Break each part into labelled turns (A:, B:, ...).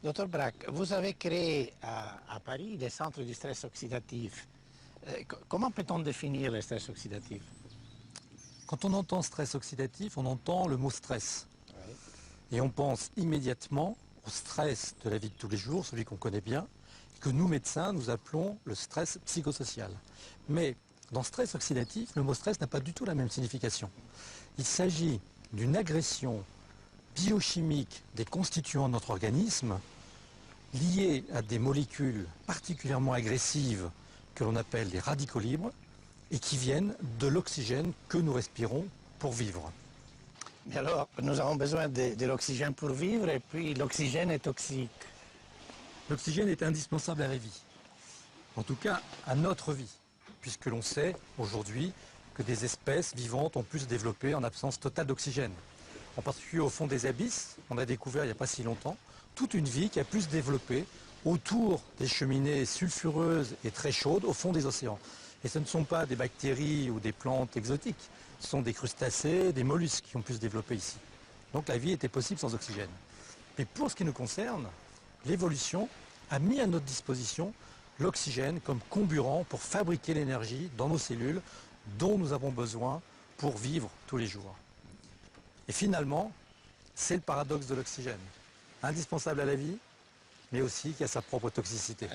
A: Docteur Braque, vous avez créé à Paris des centres du stress oxydatif. Comment peut-on définir le stress oxydatif?
B: Quand on entend stress oxydatif, on entend le mot stress.
A: Oui.
B: Et on pense immédiatement au stress de la vie de tous les jours, celui qu'on connaît bien, que nous médecins, nous appelons le stress psychosocial. Mais dans stress oxydatif, le mot stress n'a pas du tout la même signification. Il s'agit d'une agression biochimique des constituants de notre organisme liée à des molécules particulièrement agressives que l'on appelle des radicaux libres et qui viennent de l'oxygène que nous respirons pour vivre.
A: Mais alors, nous avons besoin de l'oxygène pour vivre et puis l'oxygène est toxique.
B: L'oxygène est indispensable à la vie, en tout cas à notre vie, puisque l'on sait aujourd'hui que des espèces vivantes ont pu se développer en absence totale d'oxygène. En particulier au fond des abysses, on a découvert il n'y a pas si longtemps toute une vie qui a pu se développer autour des cheminées sulfureuses et très chaudes au fond des océans. Et ce ne sont pas des bactéries ou des plantes exotiques, ce sont des crustacés, des mollusques qui ont pu se développer ici. Donc la vie était possible sans oxygène. Mais pour ce qui nous concerne, l'évolution a mis à notre disposition l'oxygène comme comburant pour fabriquer l'énergie dans nos cellules dont nous avons besoin pour vivre tous les jours. Et finalement, c'est le paradoxe de l'oxygène. Indispensable à la vie, mais aussi qui a sa propre toxicité.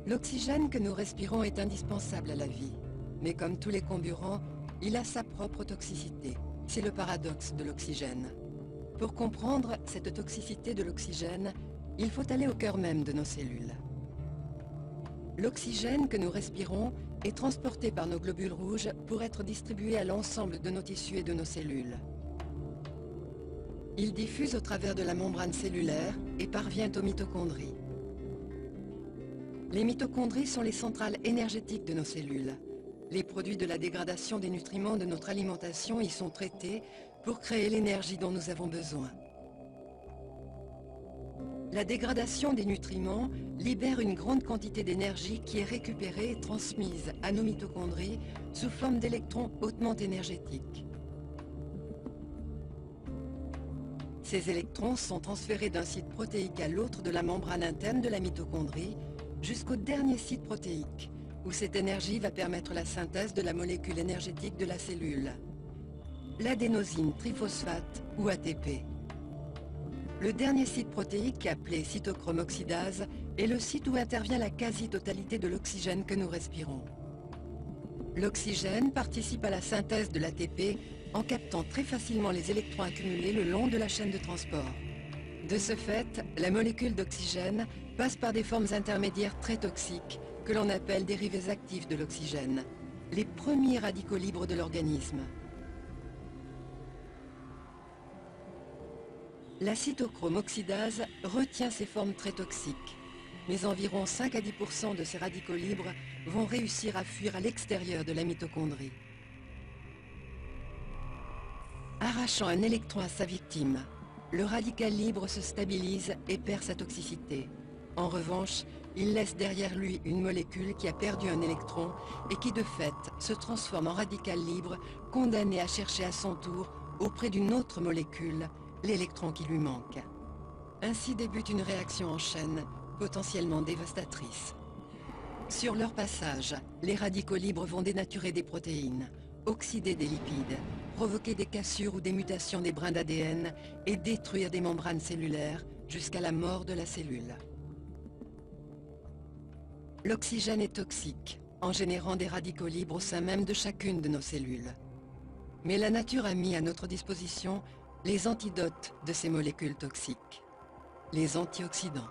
C: L'oxygène que nous respirons est indispensable à la vie. Mais comme tous les comburants, il a sa propre toxicité. C'est le paradoxe de l'oxygène. Pour comprendre cette toxicité de l'oxygène, il faut aller au cœur même de nos cellules. L'oxygène que nous respirons est transporté par nos globules rouges pour être distribué à l'ensemble de nos tissus et de nos cellules. Il diffuse au travers de la membrane cellulaire et parvient aux mitochondries. Les mitochondries sont les centrales énergétiques de nos cellules. Les produits de la dégradation des nutriments de notre alimentation y sont traités pour créer l'énergie dont nous avons besoin. La dégradation des nutriments libère une grande quantité d'énergie qui est récupérée et transmise à nos mitochondries sous forme d'électrons hautement énergétiques. Ces électrons sont transférés d'un site protéique à l'autre de la membrane interne de la mitochondrie jusqu'au dernier site protéique, où cette énergie va permettre la synthèse de la molécule énergétique de la cellule, l'adénosine triphosphate ou ATP. Le dernier site protéique, appelé cytochrome oxydase, est le site où intervient la quasi-totalité de l'oxygène que nous respirons. L'oxygène participe à la synthèse de l'ATP en captant très facilement les électrons accumulés le long de la chaîne de transport. De ce fait, la molécule d'oxygène passe par des formes intermédiaires très toxiques que l'on appelle dérivés actifs de l'oxygène, les premiers radicaux libres de l'organisme. La cytochrome oxydase retient ces formes très toxiques, mais environ 5 à 10% de ces radicaux libres vont réussir à fuir à l'extérieur de la mitochondrie. Arrachant un électron à sa victime, le radical libre se stabilise et perd sa toxicité. En revanche, il laisse derrière lui une molécule qui a perdu un électron et qui de fait se transforme en radical libre, condamné à chercher à son tour auprès d'une autre molécule l'électron qui lui manque. Ainsi débute une réaction en chaîne, potentiellement dévastatrice. Sur leur passage, les radicaux libres vont dénaturer des protéines, oxyder des lipides, provoquer des cassures ou des mutations des brins d'ADN et détruire des membranes cellulaires jusqu'à la mort de la cellule. L'oxygène est toxique, en générant des radicaux libres au sein même de chacune de nos cellules. Mais la nature a mis à notre disposition les antidotes de ces molécules toxiques, les antioxydants.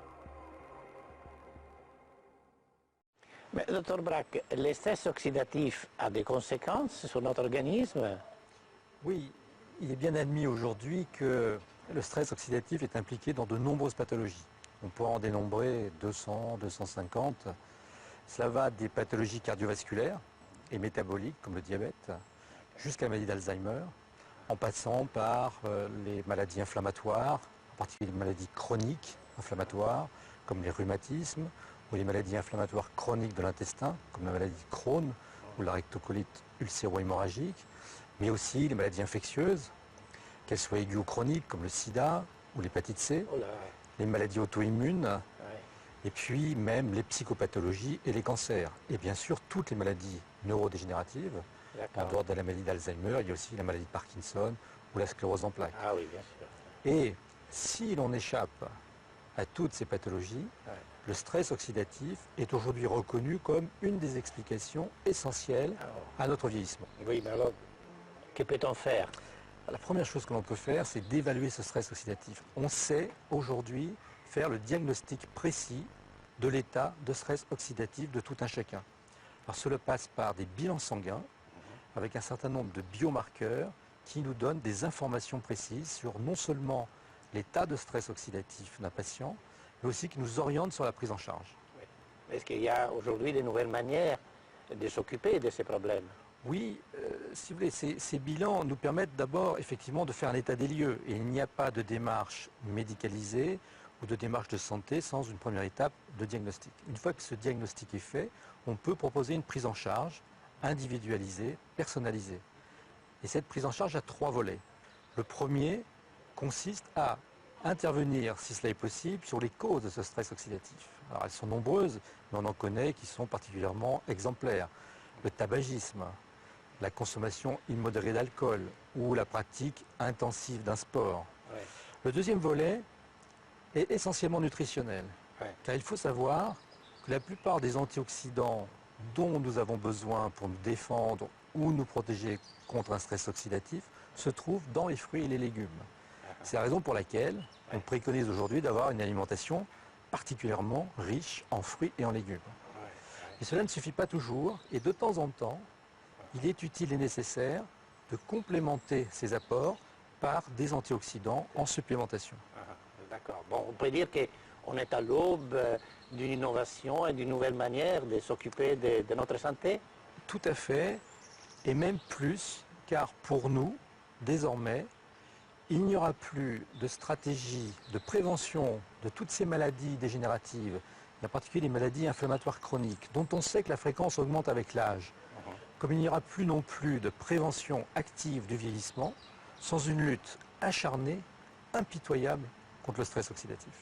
A: Mais docteur Braque, le stress oxydatif a des conséquences sur notre organisme?
B: Oui, il est bien admis aujourd'hui que le stress oxydatif est impliqué dans de nombreuses pathologies. On pourra en dénombrer 200, 250. Cela va des pathologies cardiovasculaires et métaboliques comme le diabète, jusqu'à la maladie d'Alzheimer, en passant par les maladies inflammatoires, en particulier les maladies chroniques inflammatoires, comme les rhumatismes, ou les maladies inflammatoires chroniques de l'intestin, comme la maladie de Crohn ou la rectocolite ulcéro-hémorragique, mais aussi les maladies infectieuses, qu'elles soient aiguës ou chroniques, comme le sida ou l'hépatite C, les maladies auto-immunes, et puis même les psychopathologies et les cancers. Et bien sûr, toutes les maladies neurodégénératives. En dehors de la maladie d'Alzheimer, il y a aussi la maladie de Parkinson ou la sclérose en plaques.
A: Ah oui, bien sûr.
B: Et si l'on échappe à toutes ces pathologies, le stress oxydatif est aujourd'hui reconnu comme une des explications essentielles à notre vieillissement.
A: Oui, mais alors, que peut-on faire?
B: La première chose que l'on peut faire, c'est d'évaluer ce stress oxydatif. On sait aujourd'hui faire le diagnostic précis de l'état de stress oxydatif de tout un chacun. Alors cela passe par des bilans sanguins avec un certain nombre de biomarqueurs qui nous donnent des informations précises sur non seulement l'état de stress oxydatif d'un patient, mais aussi qui nous orientent sur la prise en charge.
A: Oui. Est-ce qu'il y a aujourd'hui de nouvelles manières de s'occuper de ces problèmes?
B: Oui, si vous voulez, ces bilans nous permettent d'abord effectivement de faire un état des lieux. Et il n'y a pas de démarche médicalisée ou de démarche de santé sans une première étape de diagnostic. Une fois que ce diagnostic est fait, on peut proposer une prise en charge individualisée, personnalisée. Et cette prise en charge a 3 volets. Le premier consiste à intervenir, si cela est possible, sur les causes de ce stress oxydatif. Alors elles sont nombreuses, mais on en connaît qui sont particulièrement exemplaires. Le tabagisme, la consommation immodérée d'alcool ou la pratique intensive d'un sport.
A: Ouais.
B: Le deuxième volet est essentiellement nutritionnel, car il faut savoir que la plupart des antioxydants dont nous avons besoin pour nous défendre ou nous protéger contre un stress oxydatif se trouvent dans les fruits et les légumes. C'est la raison pour laquelle on préconise aujourd'hui d'avoir une alimentation particulièrement riche en fruits et en légumes. Et cela ne suffit pas toujours, et de temps en temps, il est utile et nécessaire de complémenter ces apports par des antioxydants en supplémentation.
A: D'accord. Bon, on peut dire qu'on est à l'aube d'une innovation et d'une nouvelle manière de s'occuper de notre santé?
B: Tout à fait, et même plus, car pour nous, désormais, il n'y aura plus de stratégie de prévention de toutes ces maladies dégénératives, et en particulier les maladies inflammatoires chroniques, dont on sait que la fréquence augmente avec l'âge. Comme il n'y aura plus non plus de prévention active du vieillissement, sans une lutte acharnée, impitoyable contre le stress oxydatif.